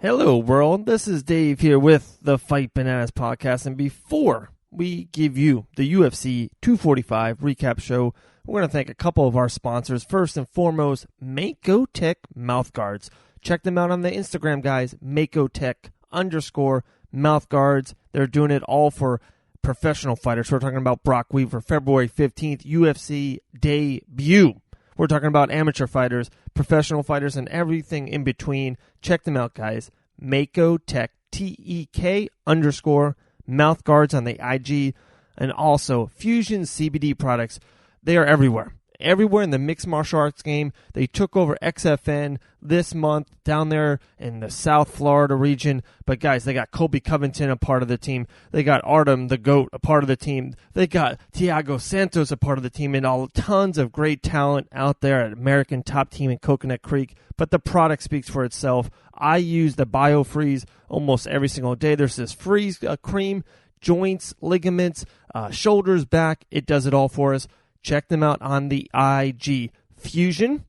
Hello, world. This is Dave here with the Fight Bananas podcast. And before we give you the UFC 245 recap show, we're going to thank a couple of our sponsors. First and foremost, Mako Tech Mouthguards. Check them out on the Instagram, guys. Mako_Tech_Mouthguards. They're doing it all for professional fighters. We're talking about Brock Weaver, February 15th, UFC debut. We're talking about amateur fighters, professional fighters, and everything in between. Check them out, guys. Mako Tech, TEK_Mouthguards on the IG, and also Fusion CBD products. They are everywhere. Everywhere in the mixed martial arts game. They took over XFN this month down there in the South Florida region. But guys, they got Colby Covington a part of the team. They got Artem the GOAT a part of the team. They got Thiago Santos a part of the team, and all tons of great talent out there at American Top Team in Coconut Creek. But the product speaks for itself. I use the BioFreeze almost every single day. There's this freeze cream, joints, ligaments, shoulders, back. It does it all for us. Check them out on the IG, Fusion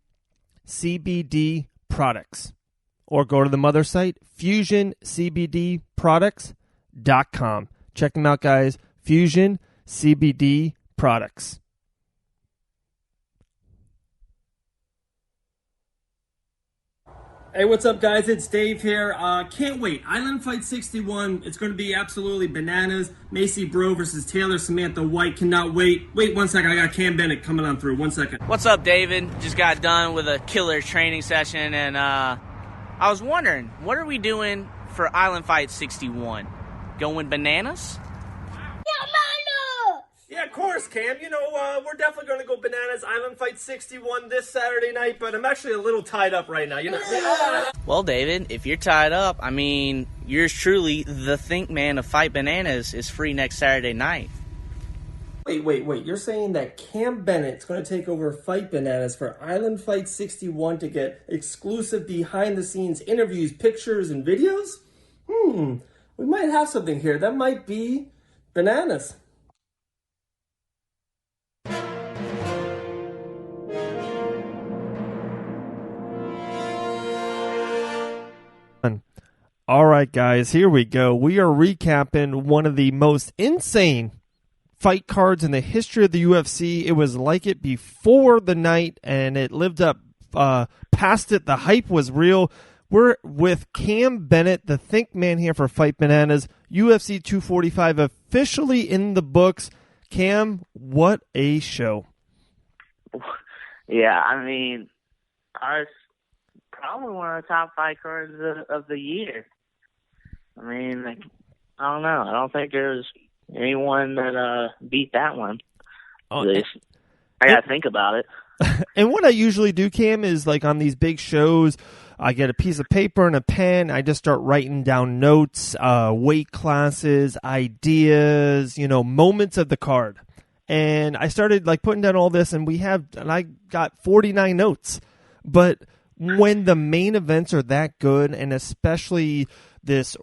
CBD Products. Or go to the mother site, FusionCBDProducts.com. Check them out, guys. Fusion CBD Products. Hey, what's up, guys? It's Dave here. Can't wait. Island Fight 61. It's going to be absolutely bananas. Macy Bro versus Taylor Samantha White. Cannot wait. Wait 1 second. I got Cam Bennett coming on through. 1 second. What's up, David? Just got done with a killer training session, and I was wondering, what are we doing for Island Fight 61? Going bananas? Yeah, of course, Cam. You know, we're definitely going to go bananas. Island Fight 61 this Saturday night, but I'm actually a little tied up right now. You know. Well, David, if you're tied up, I mean, yours truly, the Think Man of Fight Bananas, is free next Saturday night. Wait. You're saying that Cam Bennett's going to take over Fight Bananas for Island Fight 61 to get exclusive behind-the-scenes interviews, pictures, and videos? We might have something here. That might be bananas. All right, guys, here we go. We are recapping one of the most insane fight cards in the history of the UFC. It was like it before the night, and it lived up past it. The hype was real. We're with Cam Bennett, the Think Man here for Fight Bananas. UFC 245 officially in the books. Cam, what a show. Yeah, I mean, ours probably one of the top fight cards of the year. I mean, like, I don't know. I don't think there's anyone that beat that one. I got to think about it. And what I usually do, Cam, is like on these big shows, I get a piece of paper and a pen. I just start writing down notes, weight classes, ideas, moments of the card. And I started like putting down all this, and I got 49 notes. But when the main events are that good, and especially this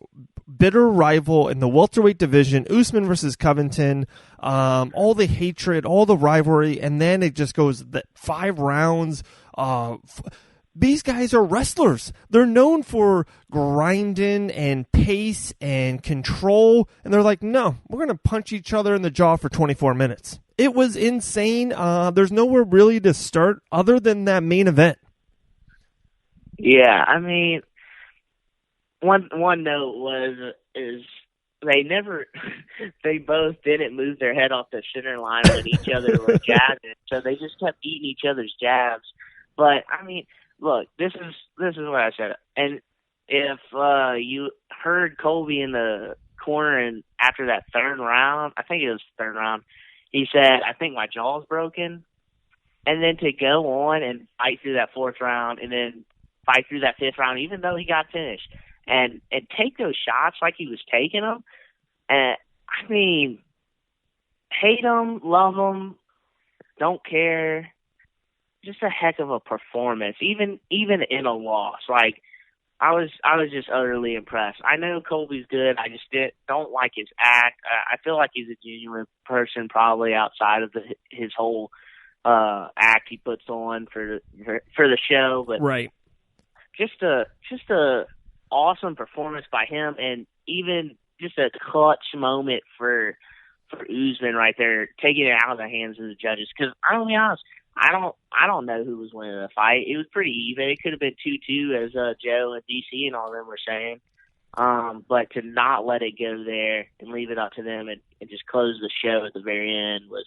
bitter rival in the welterweight division, Usman versus Covington, all the hatred, all the rivalry, and then it just goes 5 rounds. These guys are wrestlers. They're known for grinding and pace and control, and they're like, no, we're going to punch each other in the jaw for 24 minutes. It was insane. There's nowhere really to start other than that main event. Yeah, I mean, one note is they both didn't move their head off the center line when each other were jabbing, so they just kept eating each other's jabs. But I mean, look, this is what I said, and if you heard Colby in the corner and after that third round, I think it was the third round, he said, "I think my jaw's broken," and then to go on and fight through that 4th round and then fight through that 5th round, even though he got finished, and take those shots like he was taking them. And I mean, hate him, love him, don't care. Just a heck of a performance, even in a loss. Like, I was just utterly impressed. I know Colby's good. I just don't like his act. I feel like he's a genuine person, probably outside of his whole act he puts on for the show. But right. Just a awesome performance by him, and even just a clutch moment for Usman right there, taking it out of the hands of the judges. Because I'm gonna be honest, I don't know who was winning the fight. It was pretty even. It could have been 2-2, as Joe and DC and all of them were saying. But to not let it go there and leave it up to them and just close the show at the very end was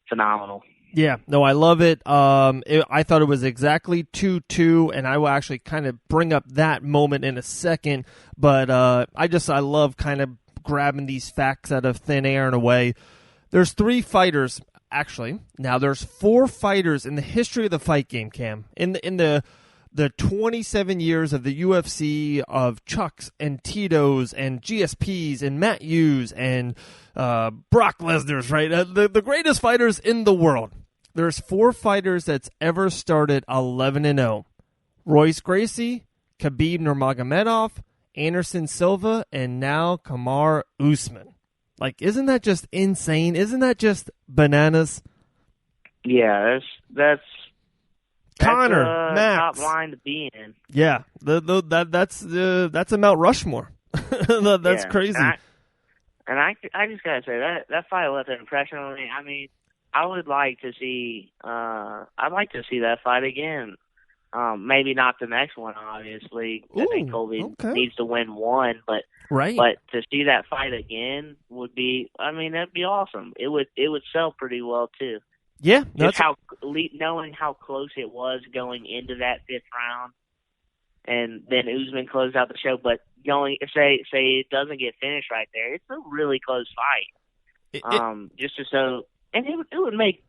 phenomenal. Yeah, no, I love it. I thought it was exactly 2-2, and I will actually kind of bring up that moment in a second. But I love kind of grabbing these facts out of thin air in a way. There's 3 fighters, actually. Now there's 4 fighters in the history of the fight game, Cam. In the 27 years of the UFC, of Chucks and Tito's and GSPs and Matt Hughes and Brock Lesnar's, right? The greatest fighters in the world. There's 4 fighters that's ever started 11-0. Royce Gracie, Khabib Nurmagomedov, Anderson Silva, and now Kamaru Usman. Like, isn't that just insane? Isn't that just bananas? Yeah, that's Connor, Max, top line to be in. Yeah, that's a Mount Rushmore. That's crazy. And I just gotta say that fight left an impression on me. I mean, I would like to see. I'd like to see that fight again. Maybe not the next one, obviously. I think Colby needs to win one, but to see that fight again would be. I mean, that'd be awesome. It would sell pretty well too. Yeah, just knowing how close it was going into that 5th round, and then Usman closed out the show. But say it doesn't get finished right there, it's a really close fight. And it would make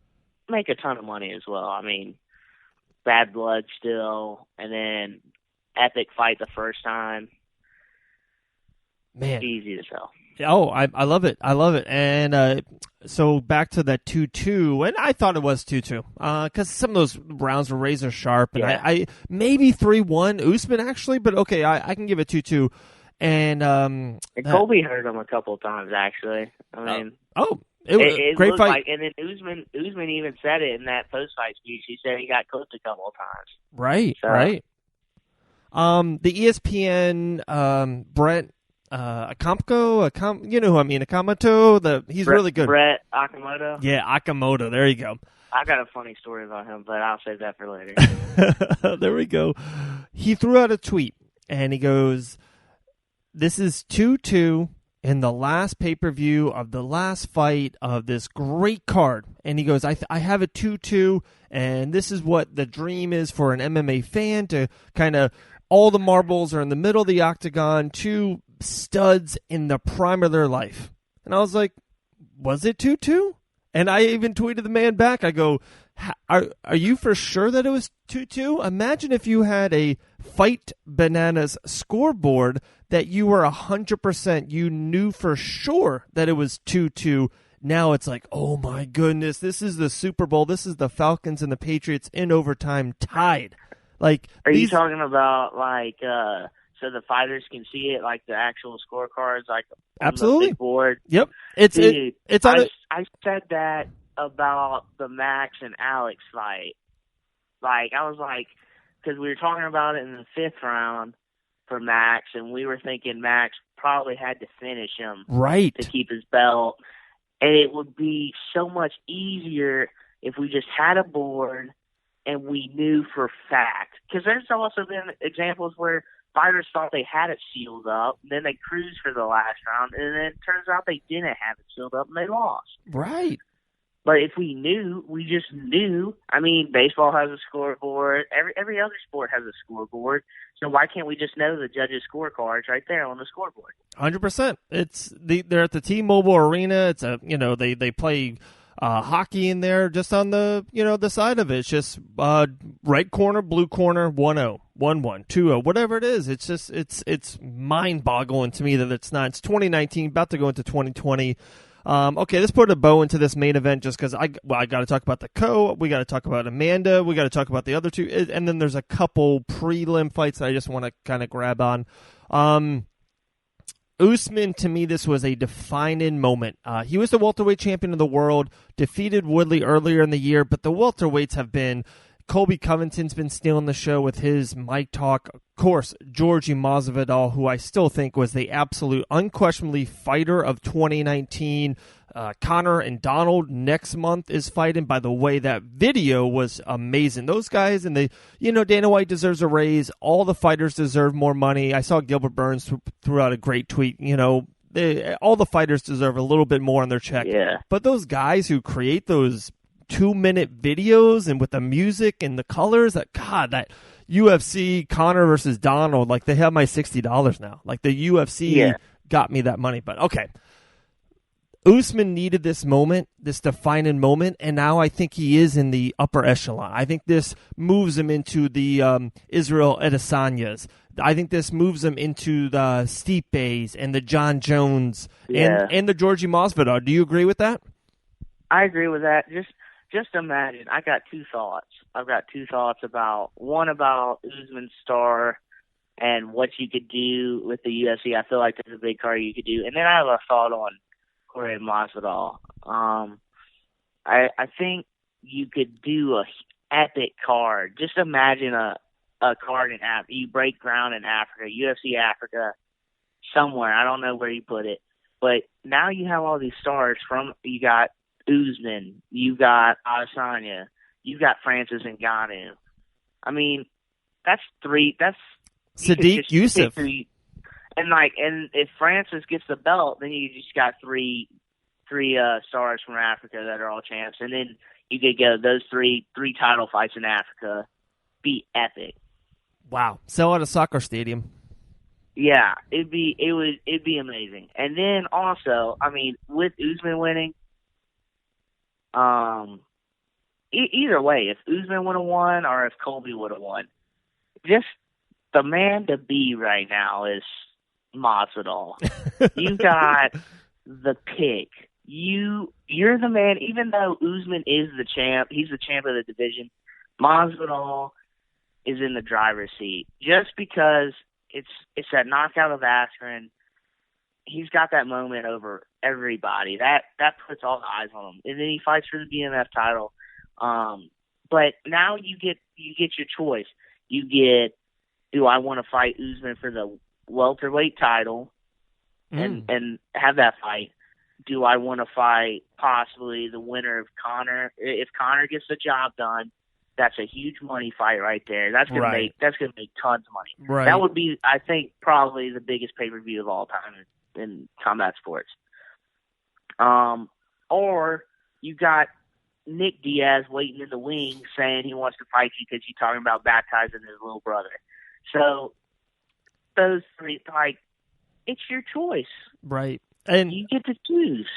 a ton of money as well. I mean, bad blood still, and then epic fight the first time. Man, easy to sell. Oh, I love it. I love it. And so back to that 2-2, and I thought it was 2-2 because some of those rounds were razor sharp. And I maybe 3-1 Usman, actually, but okay, I can give it 2-2. And Colby hurt him a couple of times, actually. I mean, it was a great fight. Like, and then Usman even said it in that post-fight speech. He said he got clipped a couple of times. Right, right. The ESPN Brent Akamoto, you know who I mean, Akamoto. He's really good. Brett Akamoto. Yeah, Akamoto. There you go. I got a funny story about him, but I'll save that for later. There we go. He threw out a tweet, and he goes, "This is 2-2 in the last pay-per-view of the last fight of this great card." And he goes, I have a 2-2, and this is what the dream is for an MMA fan, to kind of, all the marbles are in the middle of the octagon, 2 studs in the prime of their life. And I was like, was it 2-2? And I even tweeted the man back. I go, are you for sure that it was 2-2? Imagine if you had a Fight Bananas scoreboard that you were 100%, you knew for sure that it was 2-2. Now it's like, oh my goodness, this is the Super Bowl. This is the Falcons and the Patriots in overtime tied. Like, are you talking about like so the fighters can see it, like the actual scorecards, like on absolutely the big board? Yep, it's on. I said that about the Max and Alex fight. Like, I was like, because we were talking about it in the 5th round for Max, and we were thinking Max probably had to finish him to keep his belt, and it would be so much easier if we just had a board and we knew for fact. Because there's also been examples where fighters thought they had it sealed up, then they cruised for the last round, and then it turns out they didn't have it sealed up, and they lost. Right. But if we knew, we just knew. I mean, baseball has a scoreboard. Every other sport has a scoreboard. So why can't we just know the judges' scorecards right there on the scoreboard? 100%. They're at the T-Mobile Arena. It's they play hockey in there, just on the the side of it. It's just right corner, blue corner, 1-0, 1-1, 2-0, whatever it is. It's just it's mind-boggling to me that it's not. It's 2019, about to go into 2020. Okay, let's put a bow into this main event just because I got to talk about the we got to talk about Amanda, we got to talk about the other 2, and then there's a couple prelim fights that I just want to kind of grab on. Usman, to me, this was a defining moment. He was the welterweight champion of the world, defeated Woodley earlier in the year, but the welterweights have been Colby Covington's been stealing the show with his mic talk. Of course, Georgie Masvidal, who I still think was the absolute, unquestionably fighter of 2019. Conor and Donald next month is fighting. By the way, that video was amazing. Those guys, and Dana White deserves a raise. All the fighters deserve more money. I saw Gilbert Burns threw out a great tweet. All the fighters deserve a little bit more on their check. Yeah. But those guys who create those 2-minute videos and with the music and the colors, that UFC Conor versus Donald, like, they have my $60 now. Like, the UFC got me that money. But okay. Usman needed this moment, this defining moment, and now I think he is in the upper echelon. I think this moves him into the Israel Adesanyas. I think this moves him into the Stipe's and the John Jones and the Georgie Masvidal. Do you agree with that? I agree with that. Just imagine. I got two thoughts. I've got two thoughts about Usman's star and what you could do with the UFC. I feel like there's a big card you could do, and then I have a thought on Jorge Masvidal. I think you could do a epic card. Just imagine a card in Africa. You break ground in Africa, UFC Africa, somewhere. I don't know where you put it, but now you have all these stars. You got Usman, you got Adesanya, you got Francis Ngannou. I mean, that's three. That's Sadiq Youssef. And if Francis gets the belt, then you just got three stars from Africa that are all champs, and then you could get those three title fights in Africa. Be epic. Wow, sell out a soccer stadium. Yeah, it'd be amazing. And then also, I mean, with Usman winning, either way, if Usman would have won or if Colby would have won, just the man to be right now is Masvidal. You got the pick. You're the man. Even though Usman is the champ, he's the champ of the division. Masvidal is in the driver's seat just because it's that knockout of Askren. He's got that moment over everybody. That puts all the eyes on him, and then he fights for the BMF title. But now you get your choice. You get, do I want to fight Usman for the welterweight title and have that fight? Do I want to fight possibly the winner of Conor? If Conor gets the job done, that's a huge money fight right there. That's gonna make tons of money. Right. That would be, I think, probably the biggest pay-per-view of all time in combat sports. Or you got Nick Diaz waiting in the wings saying he wants to fight you because you're talking about baptizing his little brother. So those three, like, it's your choice. Right. And you get to choose.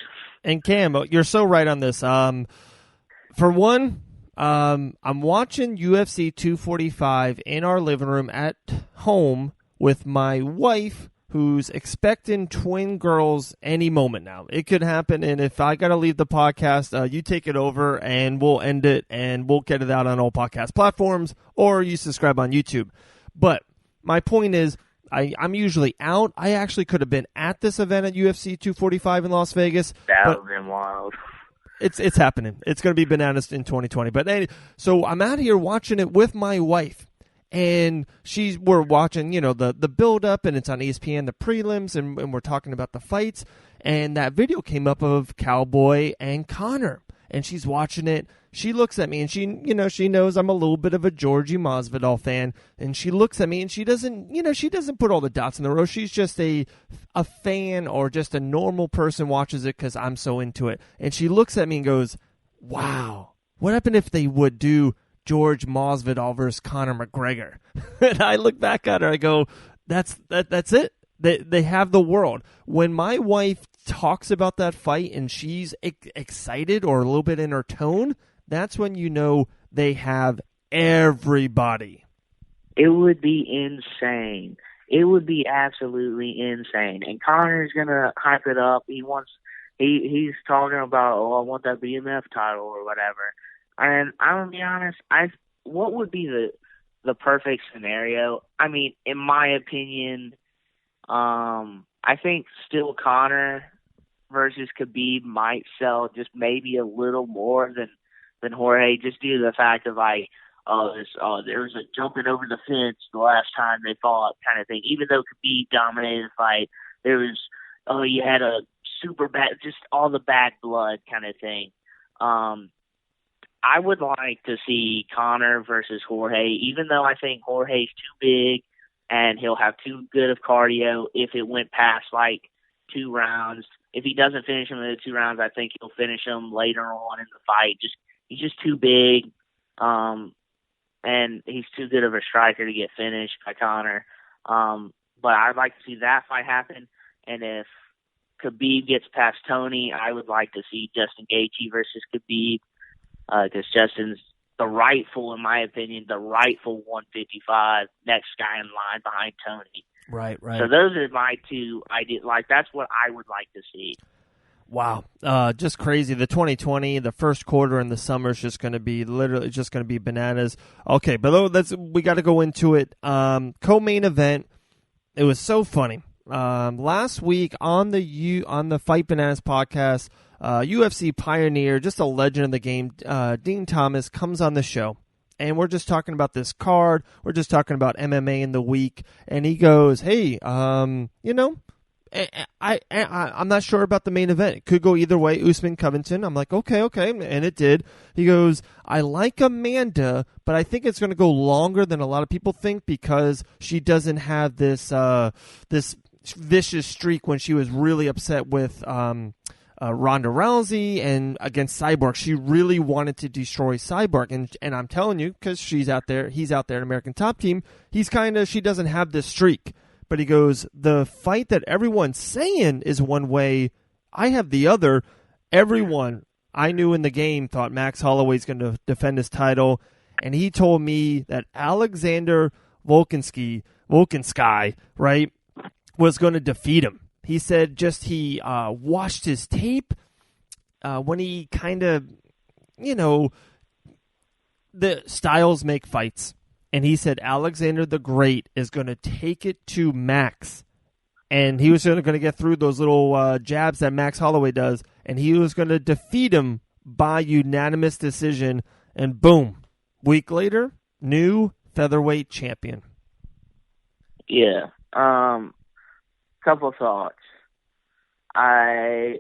And Cam, you're so right on this. For one, I'm watching UFC 245 in our living room at home with my wife, who's expecting twin girls any moment now. It could happen, and if I got to leave the podcast, you take it over, and we'll end it, and we'll get it out on all podcast platforms, or you subscribe on YouTube. But my point is, I'm usually out. I actually could have been at this event at UFC 245 in Las Vegas. That would have been wild. It's happening. It's going to be bananas in 2020. But anyway, so I'm out here watching it with my wife. And we're watching, the build-up, and it's on ESPN, the prelims, and we're talking about the fights. And that video came up of Cowboy and Conor. And she's watching it. She looks at me, and she knows I'm a little bit of a Georgie Masvidal fan. And she looks at me, and she doesn't put all the dots in the row. She's just a fan, or just a normal person watches it because I'm so into it. And she looks at me and goes, wow, what happened if they would do George Masvidal versus Conor McGregor? And I look back at her, I go, that's it. They have the world. When my wife talks about that fight and she's excited or a little bit in her tone, that's when you know they have everybody. It would be insane. It would be absolutely insane. And Conor's gonna hype it up. He's talking about, I want that BMF title or whatever. And I'm gonna be honest, what would be the perfect scenario? I mean, in my opinion, I think still Conor versus Khabib might sell just maybe a little more than Jorge, just due to the fact of there was a jumping over the fence the last time they fought kind of thing. Even though Khabib dominated the fight, there was, you had a super bad, just all the bad blood kind of thing. I would like to see Conor versus Jorge, even though I think Jorge's too big and he'll have too good of cardio if it went past like 2 rounds. If he doesn't finish him in the 2 rounds, I think he'll finish him later on in the fight. He's just too big, and he's too good of a striker to get finished by Conor. But I'd like to see that fight happen. And if Khabib gets past Tony, I would like to see Justin Gaethje versus Khabib, because Justin's in my opinion, the rightful 155 next guy in line behind Tony. Right. So those are my two. That's what I would like to see. Wow. Just crazy. The 2020, the first quarter in the summer is just going to be bananas. Okay, but we got to go into it. Co-main event. It was so funny. Last week on the Fight Bananas podcast, UFC pioneer, just a legend of the game, Dean Thomas comes on the show. And we're just talking about this card. We're just talking about MMA in the week. And he goes, hey, I'm not sure about the main event. It could go either way, Usman Covington. I'm like, okay. And it did. He goes, I like Amanda, but I think it's going to go longer than a lot of people think because she doesn't have this vicious streak when she was really upset with Ronda Rousey and against Cyborg. She really wanted to destroy Cyborg, and I'm telling you, because he's out there in American Top Team, she doesn't have this streak. But he goes, the fight that everyone's saying is one way, I have the other. Everyone I knew in the game thought Max Holloway's going to defend his title, and he told me that Alexander Volkanovski, right, was going to defeat him. He said he watched his tape when he kind of, the styles make fights. And he said Alexander the Great is going to take it to Max. And he was going to get through those little jabs that Max Holloway does. And he was going to defeat him by unanimous decision. And boom, week later, new featherweight champion. Yeah. Couple of thoughts. I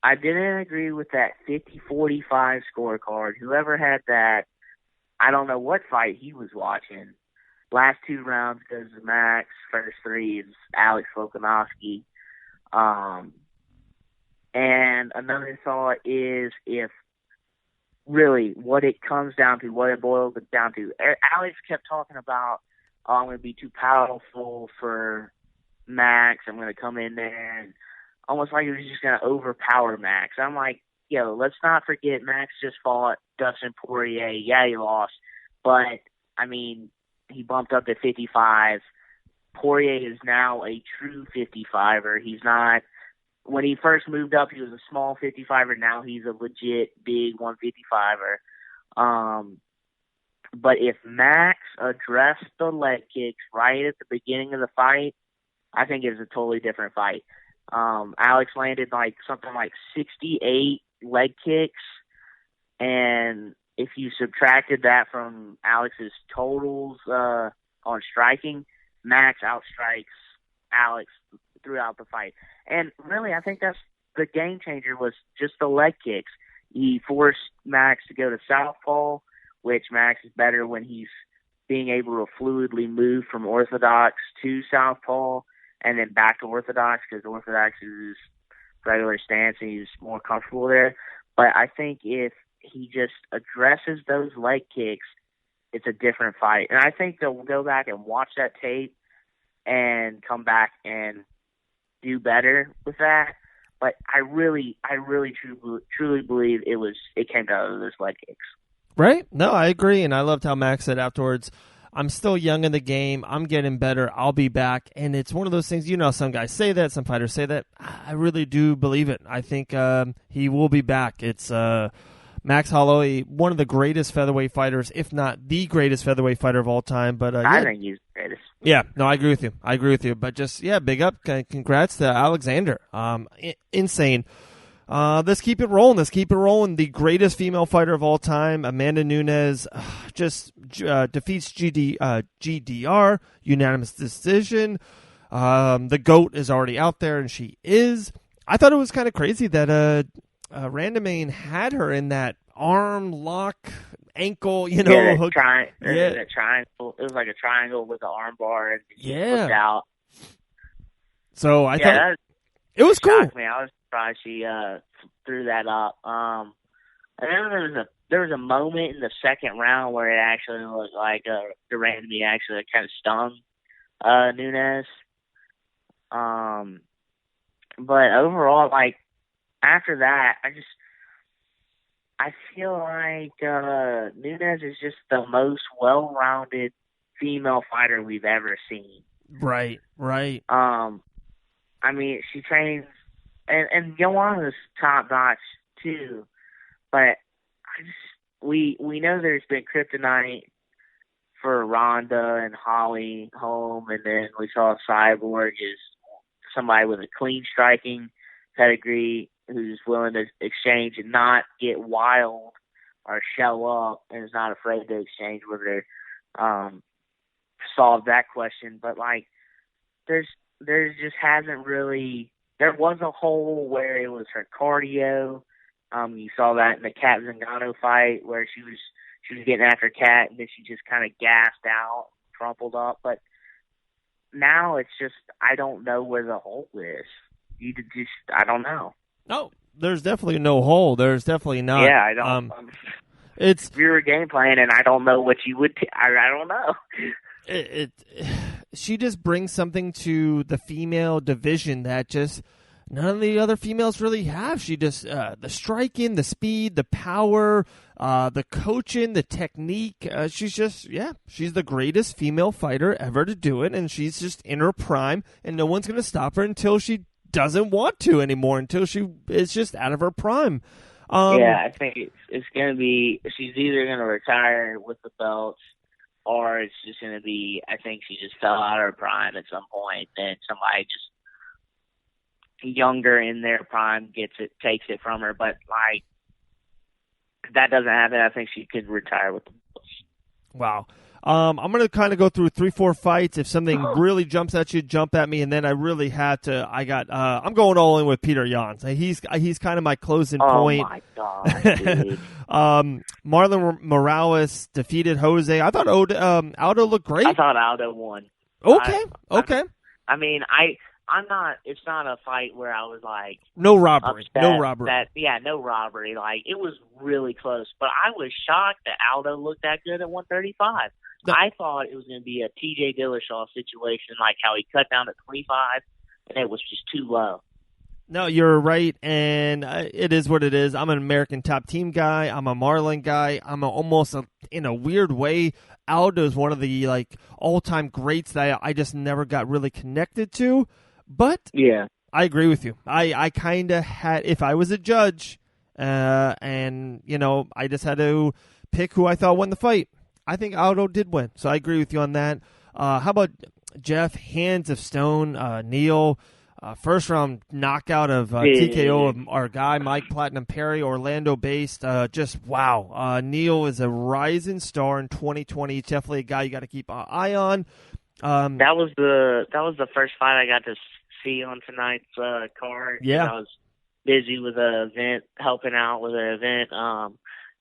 didn't agree with that 50-45 scorecard. Whoever had that, I don't know what fight he was watching. Last 2 rounds goes to Max. First 3 is Alex Volkanovski. And another thought is if really what it comes down to, what it boils down to. Alex kept talking about, I'm going to be too powerful for Max. I'm going to come in there and almost like he was just going to overpower Max. I'm like, let's not forget Max just fought Dustin Poirier. Yeah, he lost. But, I mean, he bumped up to 55. Poirier is now a true 55er. He's not – when he first moved up, he was a small 55er. Now he's a legit big 155er. But if Max addressed the leg kicks right at the beginning of the fight, I think it's a totally different fight. Alex landed something like 68 leg kicks, and if you subtracted that from Alex's totals on striking, Max outstrikes Alex throughout the fight. And really, I think that's the game changer was just the leg kicks. He forced Max to go to southpaw, which Max is better when he's being able to fluidly move from orthodox to southpaw and then back to orthodox, because orthodox is his regular stance and he's more comfortable there. But I think if he just addresses those leg kicks, it's a different fight. And I think they'll go back and watch that tape and come back and do better with that. But I really truly believe it came down to those leg kicks. Right? No, I agree. And I loved how Max said afterwards, I'm still young in the game. I'm getting better. I'll be back. And it's one of those things, some guys say that, some fighters say that. I really do believe it. I think he will be back. It's Max Holloway, one of the greatest featherweight fighters, if not the greatest featherweight fighter of all time. But I think he's the greatest. Yeah, no, I agree with you. But just, big up. Congrats to Alexander. Insane. Let's keep it rolling. Let's keep it rolling. The greatest female fighter of all time, Amanda Nunes, just defeats GDR, unanimous decision. The GOAT is already out there, and she is. I thought it was kind of crazy that Randamane had her in that arm lock, ankle, hook. That triangle. It was like a triangle with an arm bar, and she hooked out. So I thought it was cool. Me. I was surprised she threw that up. And then there was a moment in the second round where it actually looked like the Randamane actually kind of stung Nunes. But overall, like after that, I feel like Nunes is just the most well-rounded female fighter we've ever seen. Right. I mean, she trains, and Joanna's top notch too. But we know there's been kryptonite for Ronda and Holly Holm, and then we saw Cyborg is somebody with a clean striking pedigree who's willing to exchange and not get wild or show up and is not afraid to exchange with her. Solve that question, but like there just hasn't really. There was a hole where it was her cardio. You saw that in the Kat Zingano fight where she was getting after Kat and then she just kind of gassed out, crumpled up. But now it's just I don't know where the hole is. I don't know. No, there's definitely no hole. There's definitely not. Yeah, I don't. It's if you were game playing and I don't know what you would. I don't know. She just brings something to the female division that just none of the other females really have. She just the striking, the speed, the power, the coaching, the technique. She's the greatest female fighter ever to do it, and she's just in her prime, and no one's going to stop her until she doesn't want to anymore, until she is just out of her prime. I think it's going to be she's either going to retire with the belts, or it's just going to be, I think she just fell out of her prime at some point, and somebody just younger in their prime takes it from her. But, like, if that doesn't happen, I think she could retire with the belts. Wow. I'm going to kind of go through 3-4 fights. If something really jumps at you, jump at me. And then I really had to. I'm going all in with Petr Yan. So he's kind of my closing point. Oh my god, dude. Marlon Morales defeated Jose. I thought Aldo looked great. I thought Aldo won. Okay. I mean, I'm not. It's not a fight where I was like no robbery. No robbery. Like it was really close, but I was shocked that Aldo looked that good at 135. I thought it was going to be a TJ Dillashaw situation, like how he cut down to 25, and it was just too low. No, you're right, and it is what it is. I'm an American Top Team guy. I'm a Marlon guy. I'm in a weird way, Aldo's one of the like all-time greats that I just never got really connected to. But yeah, I agree with you. I kind of had, if I was a judge, and I just had to pick who I thought won the fight. I think Aldo did win, so I agree with you on that. How about Jeff, Hands of Stone, Neal, first round knockout of TKO of our guy, Mike Platinum Perry, Orlando-based. Just wow. Neal is a rising star in 2020. He's definitely a guy you got to keep an eye on. That was the first fight I got to see on tonight's card. Yeah. I was busy with an event, helping out with an event,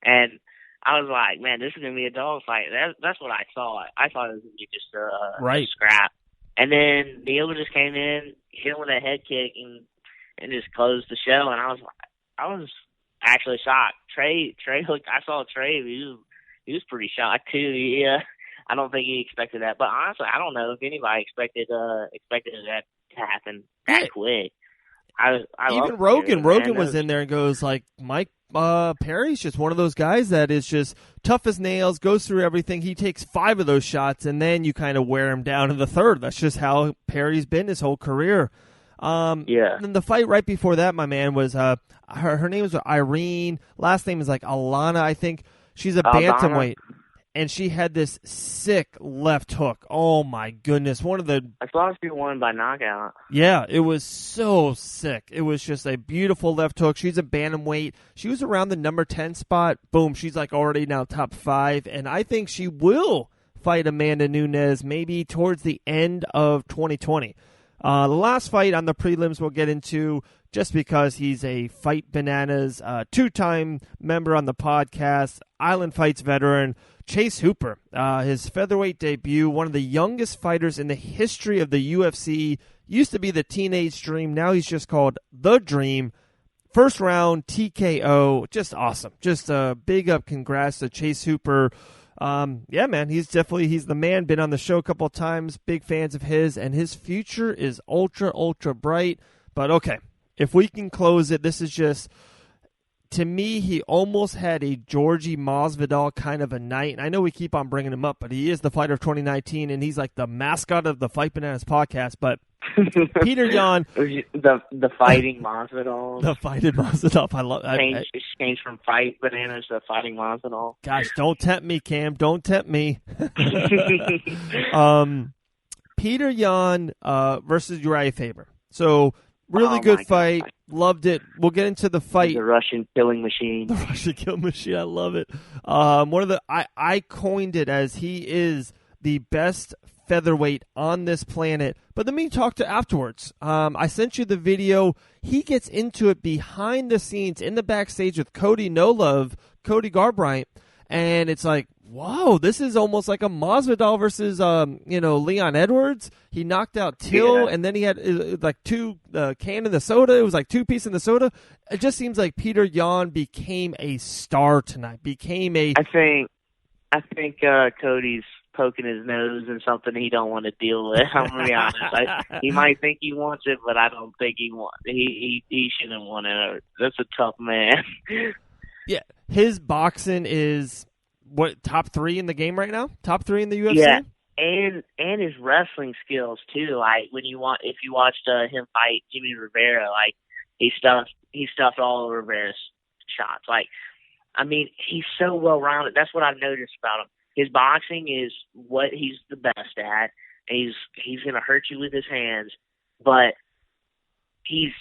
and I was like, man, this is going to be a dog fight. That's what I thought. I thought it was going to be just a scrap. And then Neal just came in, hit him with a head kick, and just closed the show. And I was actually shocked. Trey looked. I saw Trey. He was pretty shocked too. Yeah, I don't think he expected that. But honestly, I don't know if anybody expected that to happen that quick. Even Rogan was in there and goes like, Mike Perry's just one of those guys that is just tough as nails, goes through everything. He takes 5 of those shots, and then you kind of wear him down in the third. That's just how Perry's been his whole career. Yeah. And the fight right before that, my man, was her name is Irene. Last name is like Alana, I think. She's a bantamweight. and she had this sick left hook. Oh, my goodness. One of the... I thought she won by knockout. Yeah, it was so sick. It was just a beautiful left hook. She's a bantamweight. She was around the number 10 spot. Boom, she's like already now top 5, and I think she will fight Amanda Nunes maybe towards the end of 2020. The last fight on the prelims we'll get into, just because he's a Fight Bananas 2-time member on the podcast, Island Fights veteran, Chase Hooper. His featherweight debut, one of the youngest fighters in the history of the UFC. Used to be the Teenage Dream. Now he's just called The Dream. First round TKO. Just awesome. Just a big up congrats to Chase Hooper. Yeah, man, he's the man. Been on the show a couple of times. Big fans of his, and his future is ultra, ultra bright. But okay, if we can close it, this is just, to me, he almost had a Georgie Masvidal kind of a night. And I know we keep on bringing him up, but he is the fighter of 2019, and he's like the mascot of the Fight Bananas podcast. But Petr Yan, the fighting Masvidal, the fighting Masvidal. I love. Changed from Fight Bananas to fighting Masvidal. Gosh, don't tempt me, Cam. Don't tempt me. Petr Yan versus Uriah Faber. So really good fight. God. Loved it. We'll get into the fight. The Russian killing machine. The Russian killing machine. I love it. I coined it as he is the best featherweight on this planet. But let me talk to afterwards. I sent you the video. He gets into it behind the scenes in the backstage with Cody Cody Garbrandt, and it's like, whoa, this is almost like a Masvidal versus Leon Edwards. He knocked out Till, and then he had like two can in the soda. It was like 2 pieces in the soda. It just seems like Petr Yan became a star tonight. I think Cody's poking his nose in something he don't want to deal with. I'm gonna be honest. He might think he wants it, but I don't think he wants. He shouldn't want it. That's a tough man. Yeah, his boxing is top 3 in the game right now. Top 3 in the UFC. Yeah, and his wrestling skills too. Like if you watched him fight Jimmy Rivera, like he stuffed all of Rivera's shots. Like, I mean, he's so well rounded. That's what I've noticed about him. His boxing is what he's the best at. And he's gonna hurt you with his hands, but he's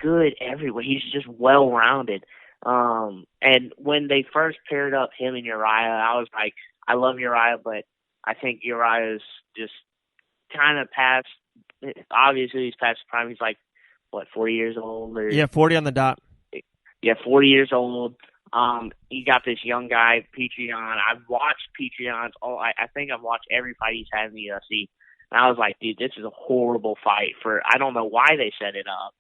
good everywhere. He's just well rounded. And when they first paired up him and Uriah, I was like, I love Uriah, but I think Uriah's just kind of past. Obviously, he's past prime. He's like 40 years old? Yeah, 40 on the dot. Yeah, 40 years old. You got this young guy, Petr Yan. I've watched Petr Yan's. I think I've watched every fight he's had in the UFC. And I was like, dude, this is a horrible fight I don't know why they set it up.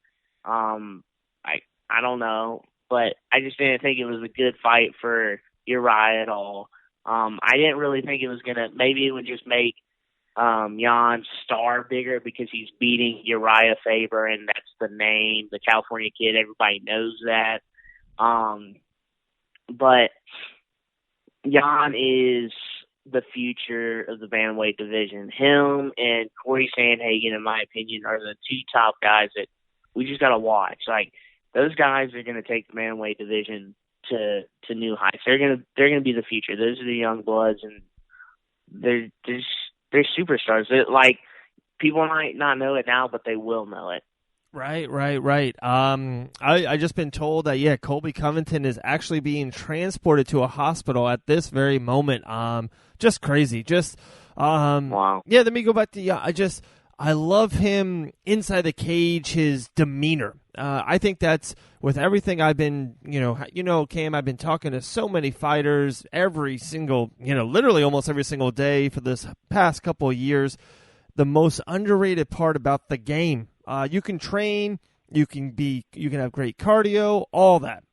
I don't know, but I just didn't think it was a good fight for Uriah at all. I didn't really think it was maybe it would just make Yan's star bigger because he's beating Uriah Faber, and that's the name, the California kid. Everybody knows that. But Yan is the future of the bantamweight division. Him and Corey Sandhagen, in my opinion, are the 2 top guys that we just got to watch. Like, those guys are going to take the bantamweight division to new heights. They're gonna be the future. Those are the young bloods, and they're superstars. Like, people might not know it now, but they will know it. Right. I just been told that Colby Covington is actually being transported to a hospital at this very moment. Just crazy. Wow. Yeah. Let me go back to I love him inside the cage. His demeanor. I think that's with everything I've been, Cam, I've been talking to so many fighters every single, literally almost every single day for this past couple of years. The most underrated part about the game. You can train, you can have great cardio, all that.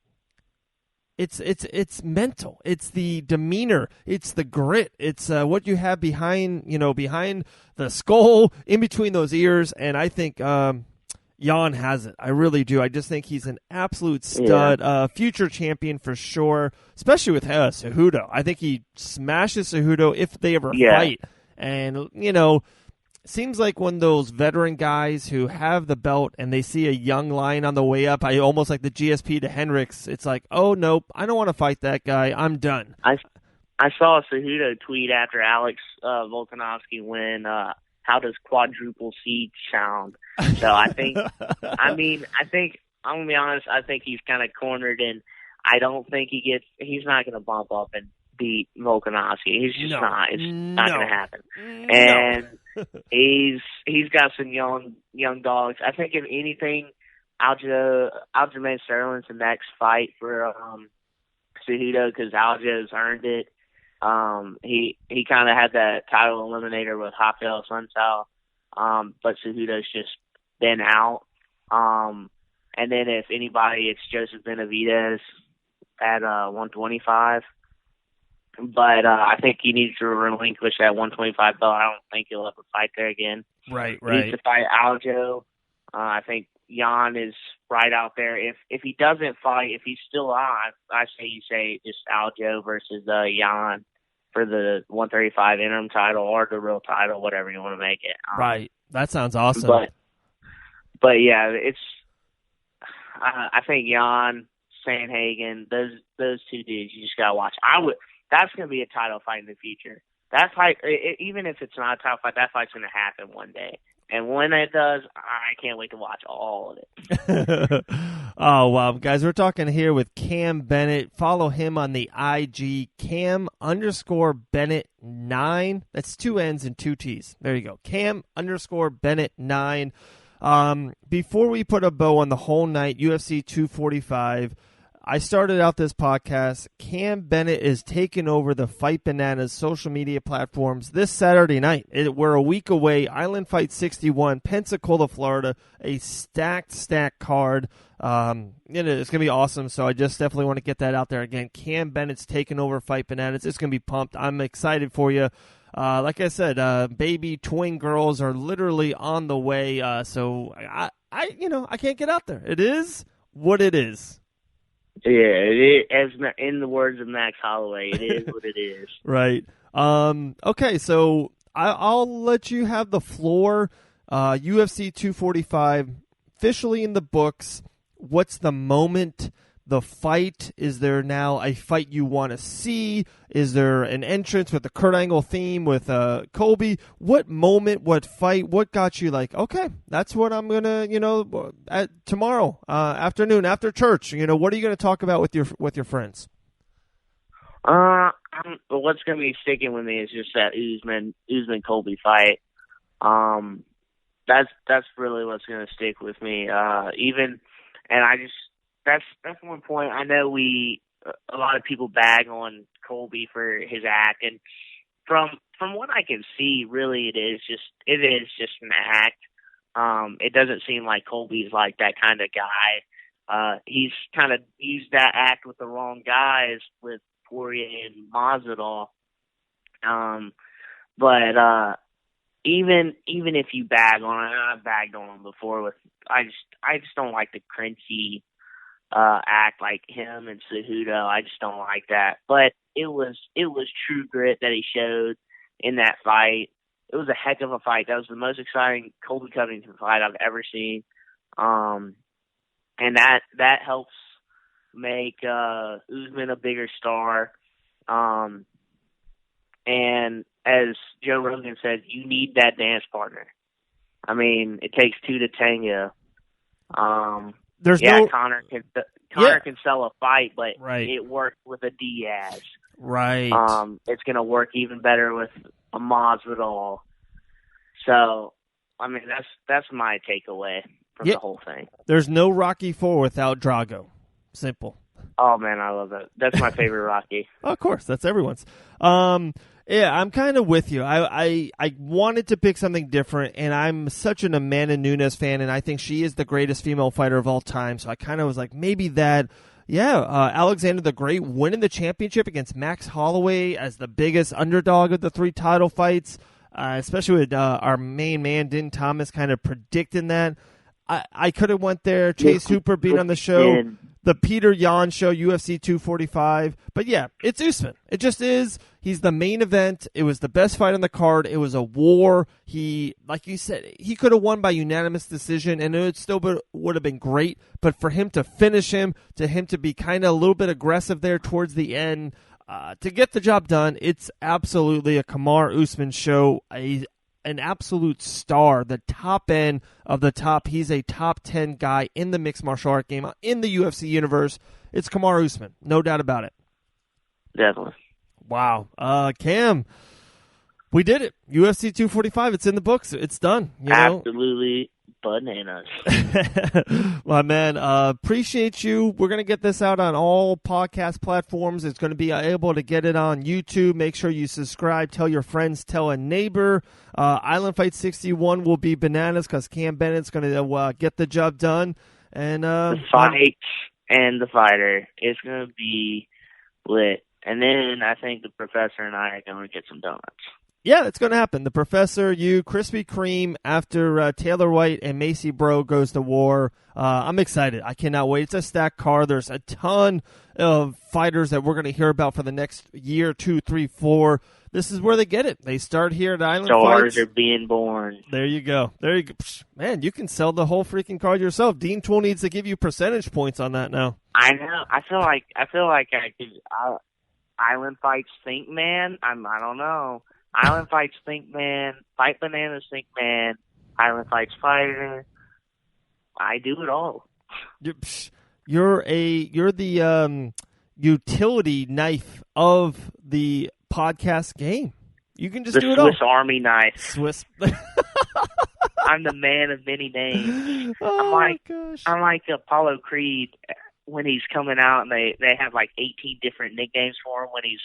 It's mental. It's the demeanor. It's the grit. It's what you have behind the skull, in between those ears. And I think Yan has it. I really do. I just think he's an absolute stud, future champion for sure, especially with Cejudo. I think he smashes Cejudo if they ever fight. And, seems like when those veteran guys who have the belt and they see a young lion on the way up, I almost like the GSP to Hendricks. It's like, oh, nope, I don't want to fight that guy. I'm done. I saw Cejudo tweet after Alex Volkanovski win, how does quadruple C sound? So I think, I'm going to be honest, I think he's kind of cornered, and I don't think he's not going to bump up and beat Volkanovski. He's just not. It's not going to happen. And he's got some young dogs. I think if anything, Aljamain Sterling's the next fight for Cejudo, because Aljo's earned it. He kind of had that title eliminator with Rafael Sunsao, but Cejudo's just been out. And then if anybody, it's Joseph Benavidez at 125. But I think he needs to relinquish that 125 belt. I don't think he'll ever fight there again. Right. He needs to fight Aljo. I think Yan is right out there. If he doesn't fight, if he's still on, I say you say just Aljo versus Yan for the 135 interim title or the real title, whatever you want to make it. Right. That sounds awesome. But yeah, it's. I think Yan, Sandhagen, those two dudes, you just gotta watch. That's gonna be a title fight in the future. That fight, even if it's not a title fight, that fight's gonna happen one day. And when it does, I can't wait to watch all of it. Oh, wow. Guys, we're talking here with Cam Bennett. Follow him on the IG, Cam_Bennett9. That's 2 N's and 2 T's. There you go. Cam_Bennett9. Before we put a bow on the whole night, UFC 245, I started out this podcast. Cam Bennett is taking over the Fight Bananas social media platforms this Saturday night. We're a week away. Island Fight 61, Pensacola, Florida. A stacked card. It's going to be awesome, so I just definitely want to get that out there again. Cam Bennett's taking over Fight Bananas. It's going to be pumped. I'm excited for you. Like I said, baby twin girls are literally on the way, so I can't get out there. It is what it is. Yeah, it is, as in the words of Max Holloway, it is what it is. Right. Okay, so I'll let you have the floor. UFC 245, officially in the books. What's the moment? The fight? Is there now a fight you want to see? Is there an entrance with the Kurt Angle theme with Colby? What moment, what fight, what got you like, okay, that's what I'm going to, at tomorrow afternoon after church, what are you going to talk about with your friends? What's going to be sticking with me is just that Usman Colby fight. That's really what's going to stick with me. That's one point. I know a lot of people bag on Colby for his act, and from what I can see, really it is just an act. It doesn't seem like Colby's like that kind of guy. He's kind of used that act with the wrong guys with Poirier and Masvidal. But even if you bag on it, I've bagged on him before. I just don't like the cringy act like him and Cejudo. I just don't like that. But it was true grit that he showed in that fight. It was a heck of a fight. That was the most exciting Colby Covington fight I've ever seen. And that helps make Usman a bigger star. And as Joe Rogan said, you need that dance partner. I mean, it takes two to tango. Conor can sell a fight, but it worked with a Diaz. Right. It's going to work even better with a Masvidal. So, I mean, that's my takeaway from the whole thing. There's no Rocky IV without Drago. Simple. Oh, man, I love that. That's my favorite Rocky. Of course, that's everyone's. Yeah, I'm kind of with you. I wanted to pick something different, and I'm such an Amanda Nunes fan, and I think she is the greatest female fighter of all time, so I kind of was like, maybe that. Yeah, Alexander the Great winning the championship against Max Holloway as the biggest underdog of the 3 title fights, especially with our main man, Din Thomas, kind of predicting that. I could have went there. Chase Hooper being on the show. The Petr Yan show, UFC 245. But yeah, it's Usman. It just is. He's the main event. It was the best fight on the card. It was a war. He, like you said, he could have won by unanimous decision, and it still would have been great. But for him to finish him, to be kind of a little bit aggressive there towards the end, to get the job done, it's absolutely a Kamaru Usman show, an absolute star, the top end of the top. He's a top 10 guy in the mixed martial art game, in the UFC universe. It's Kamaru Usman, no doubt about it. Definitely. Wow. Cam, we did it. UFC 245, it's in the books. It's done. You know? Absolutely bananas. My man, appreciate you. We're going to get this out on all podcast platforms. It's going to be able to get it on YouTube. Make sure you subscribe. Tell your friends. Tell a neighbor. Island Fight 61 will be bananas because Cam Bennett's going to get the job done. And the fight and the fighter is going to be lit. And then I think the professor and I are going to get some donuts. Yeah, it's going to happen. The professor, you, Krispy Kreme, after Taylor White and Macy Bro goes to war. I'm excited. I cannot wait. It's a stacked card. There's a ton of fighters that we're going to hear about for the next year, 2, 3, 4. This is where they get it. They start here at Island Fights. Stars are being born. There you go. There you go. Man, you can sell the whole freaking card yourself. Dean Tool needs to give you percentage points on that now. I know. I feel like I could. Island Fights Think Man. I don't know. Island Fights Think Man. Fight Bananas Think Man. Island Fights Fighter. I do it all. You're the utility knife of the podcast game. You can just do it all. The Swiss Army knife. Swiss. I'm the man of many names. Oh, I'm like Apollo Creed when he's coming out, and they have like 18 different nicknames for him when he's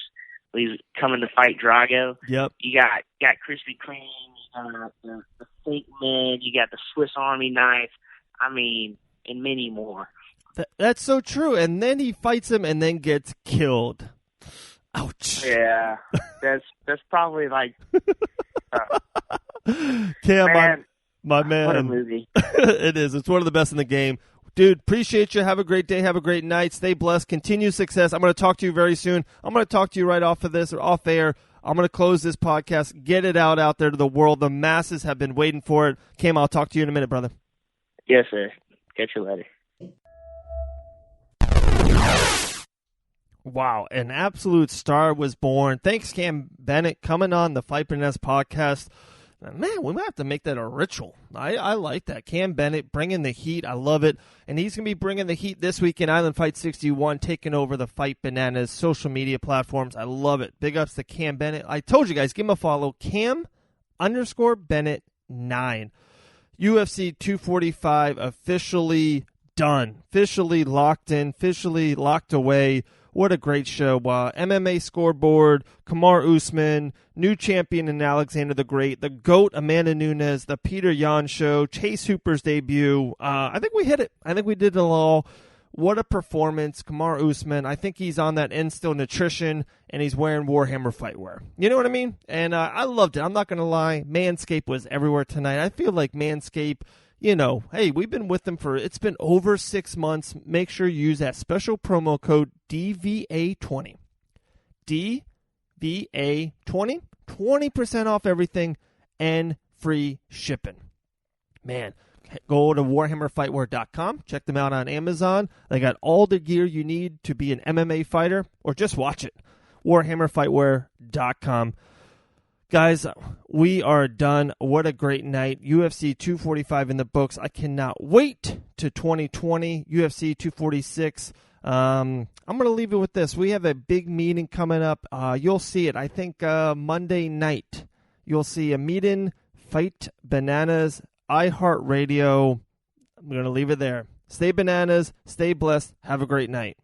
coming to fight Drago. Yep. You got Krispy Kreme, you got the Fake Man, you got the Swiss Army knife. I mean, and many more. That's so true. And then he fights him and then gets killed. Ouch. Yeah, that's probably like. Cam, man, my man. What a movie. It is. It's one of the best in the game. Dude, appreciate you. Have a great day. Have a great night. Stay blessed. Continue success. I'm going to talk to you very soon. I'm going to talk to you right off of this or off air. I'm going to close this podcast, get it out there to the world. The masses have been waiting for it. Cam, I'll talk to you in a minute, brother. Yes, sir. Catch you later. Wow, an absolute star was born. Thanks, Cam Bennett, coming on the Fight Bananas podcast. Man, we might have to make that a ritual. I like that. Cam Bennett bringing the heat. I love it. And he's going to be bringing the heat this week in Island Fight 61, taking over the Fight Bananas social media platforms. I love it. Big ups to Cam Bennett. I told you guys, give him a follow. Cam_Bennett9. UFC 245 officially done. Officially locked in. Officially locked away. What a great show. MMA scoreboard, Kamaru Usman, new champion in Alexander the Great, the GOAT Amanda Nunes, the Petr Yan show, Chase Hooper's debut. I think we hit it. I think we did it all. What a performance. Kamaru Usman, I think he's on that Instill Nutrition, and he's wearing Warhammer Fightwear. You know what I mean? And I loved it. I'm not going to lie. Manscaped was everywhere tonight. I feel like Manscaped, you know, hey, we've been with them it's been over 6 months. Make sure you use that special promo code DVA20. DVA20. 20% off everything and free shipping. Man, go to WarhammerFightwear.com. Check them out on Amazon. They got all the gear you need to be an MMA fighter or just watch it. WarhammerFightwear.com. Guys, we are done. What a great night. UFC 245 in the books. I cannot wait to 2020. UFC 246. I'm going to leave it with this. We have a big meeting coming up. You'll see it. I think Monday night. You'll see a meeting. Fight Bananas. iHeartRadio. I'm going to leave it there. Stay bananas. Stay blessed. Have a great night.